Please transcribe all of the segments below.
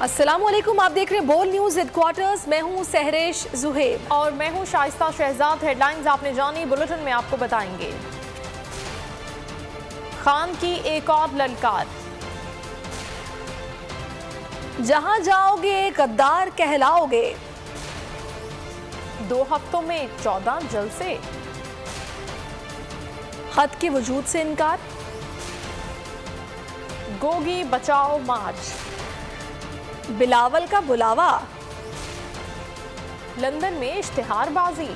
अस्सलामुअलैकुम, आप देख रहे हैं बोल न्यूज हेडक्वार्टर्स। मैं हूं सहरेश जुहेब और मैं हूं शाइस्ता शहजाद। हेडलाइंस आपने जानी, बुलेटिन में आपको बताएंगे। खान की एक और ललकार, जहां जाओगे गद्दार कहलाओगे। 2 हफ्तों में 14 जलसे, खत के वजूद से इनकार। गोगी बचाओ मार्च, बिलावल का बुलावा। लंदन में इश्तिहारबाजी,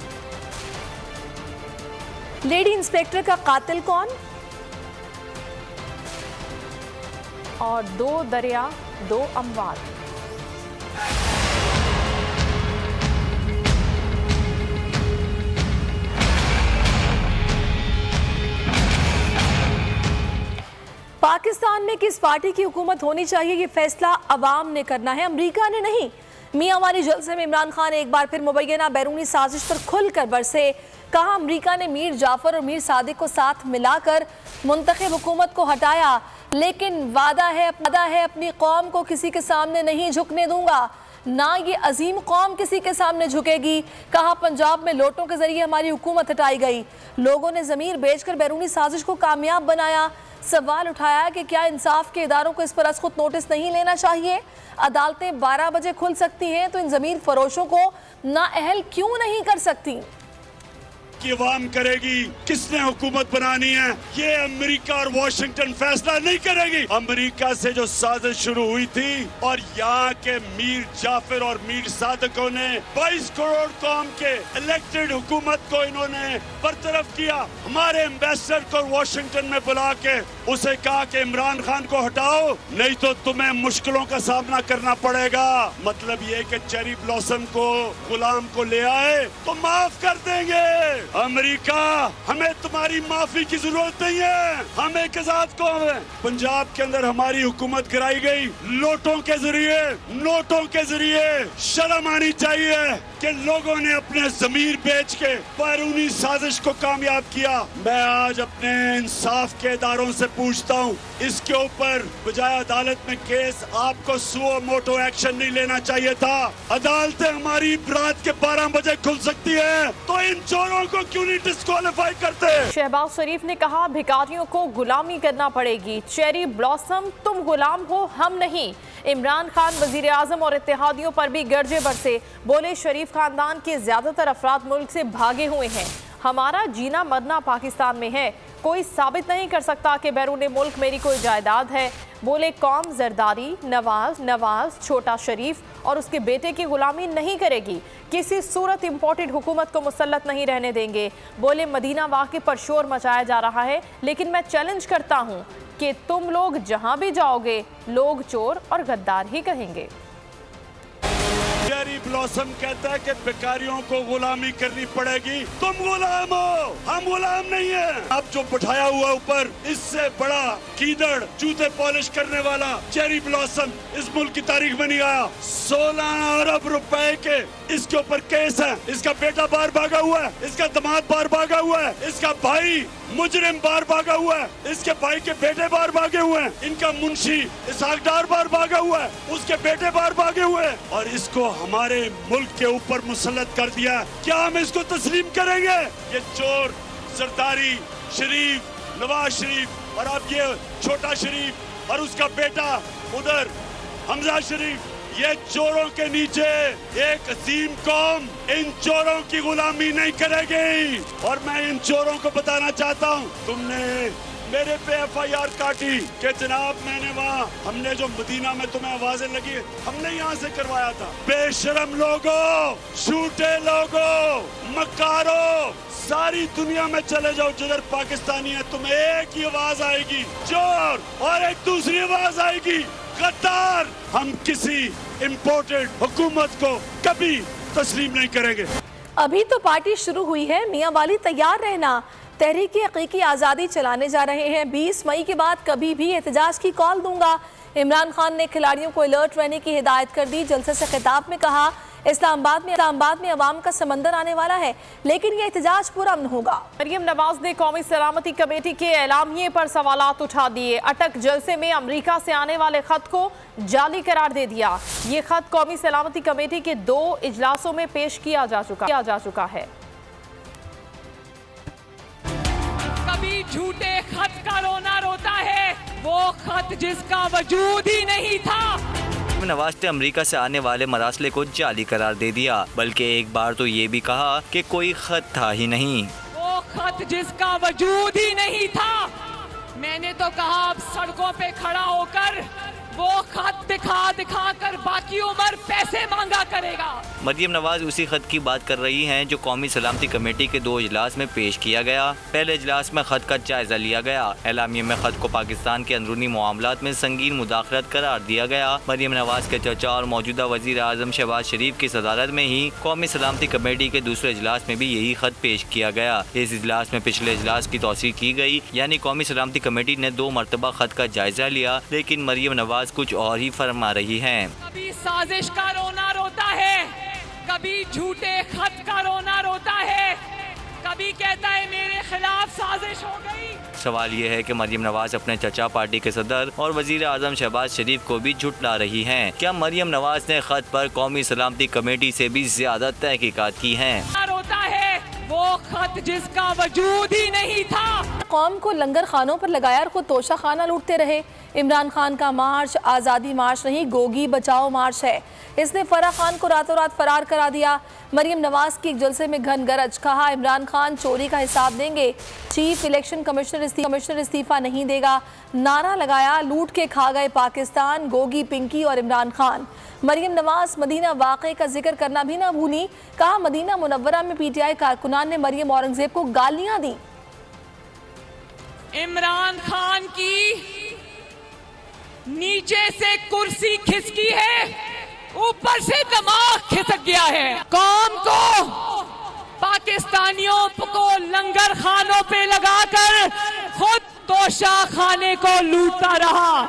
लेडी इंस्पेक्टर का कातिल कौन। और 2 दरिया 2 अमवात। पाकिस्तान में किस पार्टी की हुकूमत होनी चाहिए, ये फैसला अवाम ने करना है, अमरीका ने नहीं। मियां वाली जलसे में इमरान खान एक बार फिर मुबैना बैरूनी साजिश पर खुलकर बरसे। कहा अमरीका ने मीर जाफर और मीर सादिक को साथ मिलाकर मुंतखब हुकूमत को हटाया, लेकिन वादा है अपनी कौम को किसी के सामने नहीं झुकने दूंगा, ना ये अजीम कौम किसी के सामने झुकेगी। कहा पंजाब में लोटों के जरिए हमारी हुकूमत हटाई गई, लोगों ने ज़मीर बेचकर बैरूनी साजिश को कामयाब बनाया। सवाल उठाया कि क्या इंसाफ के इदारों को इस पर खुद नोटिस नहीं लेना चाहिए। अदालतें 12 बजे खुल सकती हैं तो इन ज़मीर फरोशों को नाअहल क्यों नहीं कर सकती। की अवाम करेगी, किसने हुकूमत बनानी है ये अमेरिका और वॉशिंगटन फैसला नहीं करेगी। अमेरिका से जो साजिश शुरू हुई थी और यहाँ के मीर जाफर और मीर सादिकों ने 22 करोड़ कौम के इलेक्टेड हुकूमत को इन्होंने बरतरफ किया। हमारे एम्बेसडर को वॉशिंगटन में बुला के उसे कहा कि इमरान खान को हटाओ, नहीं तो तुम्हें मुश्किलों का सामना करना पड़ेगा। मतलब ये कि चेरी ब्लॉसम को गुलाम को ले आए तो माफ कर देंगे। अमेरिका, हमें तुम्हारी माफी की जरूरत नहीं है, हम एक आजाद कौम है। पंजाब के अंदर हमारी हुकूमत गिराई गई लोटों के जरिए, नोटों के जरिए। शर्म आनी चाहिए कि लोगों ने अपने जमीर बेच के बैरूनी साजिश को कामयाब किया। मैं आज अपने इंसाफ के इदारों से पूछता हूँ, इसके ऊपर बजाय अदालत में केस आपको सुओ मोटो एक्शन नहीं लेना चाहिए था। अदालतें हमारी रात के 12 बजे खुल सकती है, तो इन चोरों को क्यों नहीं डिस्क्वालीफाई करते। शहबाज शरीफ ने कहा भिखारियों को गुलामी करना पड़ेगी। चेरी ब्लॉसम तुम गुलाम हो, हम नहीं। इमरान खान वजीर आजम और इत्तेहादियों पर भी गर्जे बरसे। बोले शरीफ खानदान के ज्यादातर अफराद मुल्क से भागे हुए हैं, हमारा जीना मरना पाकिस्तान में है, कोई साबित नहीं कर सकता कि बैरून मुल्क मेरी कोई जायदाद है। बोले कौम जरदारी, नवाज, छोटा शरीफ और उसके बेटे की गुलामी नहीं करेगी, किसी सूरत इंपोर्टेड हुकूमत को मुसल्लत नहीं रहने देंगे। बोले मदीना वाक़े पर शोर मचाया जा रहा है, लेकिन मैं चैलेंज करता हूँ कि तुम लोग जहाँ भी जाओगे लोग चोर और गद्दार ही कहेंगे। चेरी ब्लॉसम कहता है कि भिखारियों को गुलामी करनी पड़ेगी। तुम गुलाम हो, हम गुलाम नहीं है। अब जो बिठाया हुआ ऊपर, इससे बड़ा कीदड़ जूते पॉलिश करने वाला चेरी ब्लॉसम इस मुल्क की तारीख में नहीं आया। 16 अरब रुपए के इसके ऊपर केस है। इसका बेटा बाहर भागा हुआ है, इसका दामाद बाहर भागा हुआ है, इसका भाई मुजरिम बाहर भागा हुआ है, इसके भाई के बेटे बाहर भागे हुए हैं, इनका मुंशी इसहाक डार बाहर भागा हुआ है, उसके बेटे बाहर भागे हुए हैं, और इसको हमारे मुल्क के ऊपर मुसल्लत कर दिया। क्या हम इसको तस्लीम करेंगे? ये चोर जरदारी, शरीफ, नवाज शरीफ और अब ये छोटा शरीफ और उसका बेटा उधर हमजा शरीफ, ये चोरों के नीचे एक अजीम कौम इन चोरों की गुलामी नहीं करेगी। और मैं इन चोरों को बताना चाहता हूँ, तुमने मेरे पे FIR काटी कि जनाब मैंने वहाँ, हमने जो मदीना में तुम्हें आवाजें लगी हमने यहाँ से करवाया था। बेशरम लोगों, झूठे लोगों, मकारो, सारी दुनिया में चले जाओ जिधर पाकिस्तानी है, तुम्हें एक ही आवाज आएगी चोर, और एक दूसरी आवाज आएगी गद्दार। हम किसी इम्पोर्टेड हुकूमत को कभी तस्लीम नहीं करेंगे। अभी तो पार्टी शुरू हुई है, मियां वाली तैयार रहना। तहरीकी हकीकी आज़ादी चलाने जा रहे हैं, 20 मई के बाद कभी भी एहतजाज की कॉल दूंगा। इमरान खान ने खिलाड़ियों को अलर्ट रहने की हिदायत कर दी। जलसे से खिताब में कहा इस्लामाबाद में अवाम का समंदर आने वाला है, लेकिन ये एहतजाज पुरअमन होगा। मरियम नवाज ने कौमी सलामती कमेटी के एलामिये पर सवालात उठा दिए। अटक जलसे में अमरीका से आने वाले खत को जाली करार दे दिया। ये खत कौमी सलामती कमेटी के 2 इजलासों में पेश किया जा चुका है। कभी झूठे खत का रोना रोता है, वो खत जिसका वजूद ही नहीं था। नवाज ने अमेरिका से आने वाले मरासले को जाली करार दे दिया, बल्कि एक बार तो ये भी कहा कि कोई खत था ही नहीं। वो खत जिसका वजूद ही नहीं था। मैंने तो कहा अब सड़कों पे खड़ा होकर वो खत दिखा कर बाकी उम्र पैसे मांगा करेगा। मरियम नवाज उसी खत की बात कर रही हैं जो कौमी सलामती कमेटी के 2 इजलास में पेश किया गया। पहले इजलास में खत का जायजा लिया गया। एलामिये में खत को पाकिस्तान के अंदरूनी मामलात में संगीन मुदाखलत करार दिया गया। मरियम नवाज के चचा और मौजूदा वजीर आजम शहबाज शरीफ की सदारत में ही कौमी सलामती कमेटी के दूसरे इजलास में भी यही खत पेश किया गया। इस इजलास में पिछले इजलास की तौसीह की गई, यानी कौमी सलामती कमेटी ने 2 मरतबा खत का जायजा लिया, लेकिन मरियम नवाज कुछ और ही फरमा रही हैं। कभी साजिश का रोना रोता है, कभी झूठे खत का रोना रोता है, कभी कहता है मेरे खिलाफ साजिश हो गई। सवाल ये है कि मरियम नवाज अपने चचा पार्टी के सदर और वजीर आजम शहबाज शरीफ को भी झुठला रही हैं। क्या मरियम नवाज ने खत पर कौमी सलामती कमेटी से भी ज्यादा तहकीकात की हैं? रोता है वो खत जिसका वजूद ही नहीं था। कौम को लंगर खानों पर लगाया और खुद तोशा खाना लूटते रहे। इमरान खान का मार्च आज़ादी मार्च नहीं, गोगी बचाओ मार्च है। इसने फराह खान को रातों रात फरार करा दिया। मरियम नवाज की एक जलसे में घन गरज, कहा इमरान खान चोरी का हिसाब देंगे, चीफ इलेक्शन कमिश्नर इस्तीफा नहीं देगा। नारा लगाया लूट के खा गए पाकिस्तान, गोगी, पिंकी और इमरान खान। मरियम नवाज मदीना वाक़े का जिक्र करना भी ना भूली, कहा मदीना मुनव्वरा में पीटीआई कारकुनान ने मरियम औरंगजेब को गालियां दी। इमरान खान की नीचे से कुर्सी खिसकी है, ऊपर से दिमाग खिसक गया है। कौम को पाकिस्तानियों को लंगर खानों पे लगाकर खुद तोशा खाने को लूटता रहा।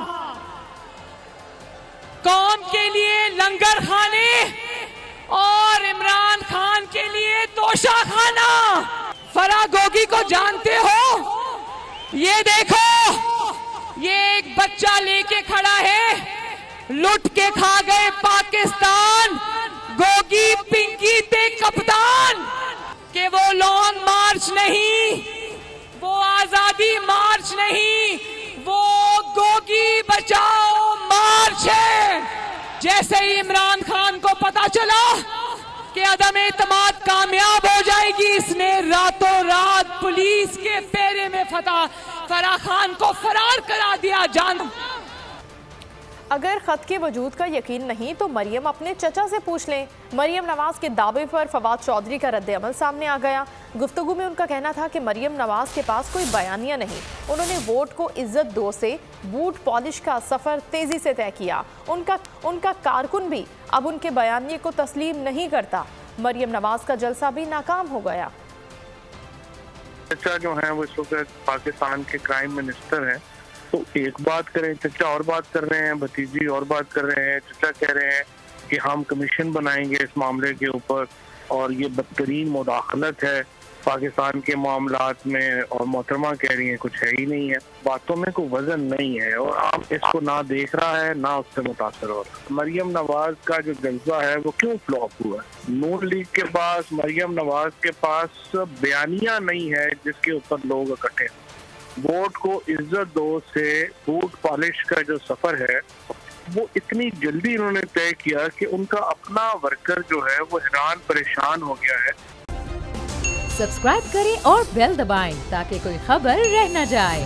कौम के लिए लंगर खाने और इमरान खान के लिए तोशा खाना। फराह गोगी को जानते हो? ये देखो, ये एक बच्चा लेके खड़ा है, लुट के खा गए पाकिस्तान, गोगी, पिंकी ते कप्तान। कि वो लॉन्ग मार्च नहीं, वो आजादी मार्च नहीं, वो गोगी बचाओ मार्च है। जैसे ही इमरान खान को पता चला कि अदम एतमाद कामयाब हो जाएगी, इसने रातों रात पुलिस के फेरे में फराह खान को फरार करा दिया। जान, अगर खत के वजूद का यकीन नहीं तो मरियम अपने चचा से पूछ लें। मरियम नवाज के दावे पर फवाद चौधरी का रद्द-ए-अमल सामने आ गया। गुफ्तगू में उनका कहना था कि मरियम नवाज के पास कोई बयानिया नहीं। उन्होंने वोट को इज्जत दो से बूट पॉलिश का सफ़र तेज़ी से तय किया। उनका कारकुन भी अब उनके बयानिए को तस्लीम नहीं करता। मरियम नवाज का जलसा भी नाकाम हो गया। चचा जो है वो इस वक्त पाकिस्तान के क्राइम मिनिस्टर हैं, तो एक बात करें, चचा और बात कर रहे हैं, भतीजी और बात कर रहे हैं। चचा कह रहे हैं कि हम कमीशन बनाएंगे इस मामले के ऊपर, और ये बदतरीन मुदाखलत है पाकिस्तान के मामलात में, और मोहतरमा कह रही हैं कुछ है ही नहीं है। बातों में कोई वजन नहीं है और आप इसको ना देख रहा है ना उससे मुतासर हो रहा है। मरियम नवाज का जो जलसा है वो क्यों फ्लॉप हुआ है? नून लीग के पास, मरियम नवाज के पास बयानिया नहीं है जिसके ऊपर लोग इकट्ठे हैं। वोट को इज्जत दो से बूट पॉलिश का जो सफर है वो इतनी जल्दी इन्होंने तय किया कि उनका अपना वर्कर जो है वो हैरान परेशान हो गया है। सब्सक्राइब करें और बेल दबाएं ताकि कोई खबर रह न जाए।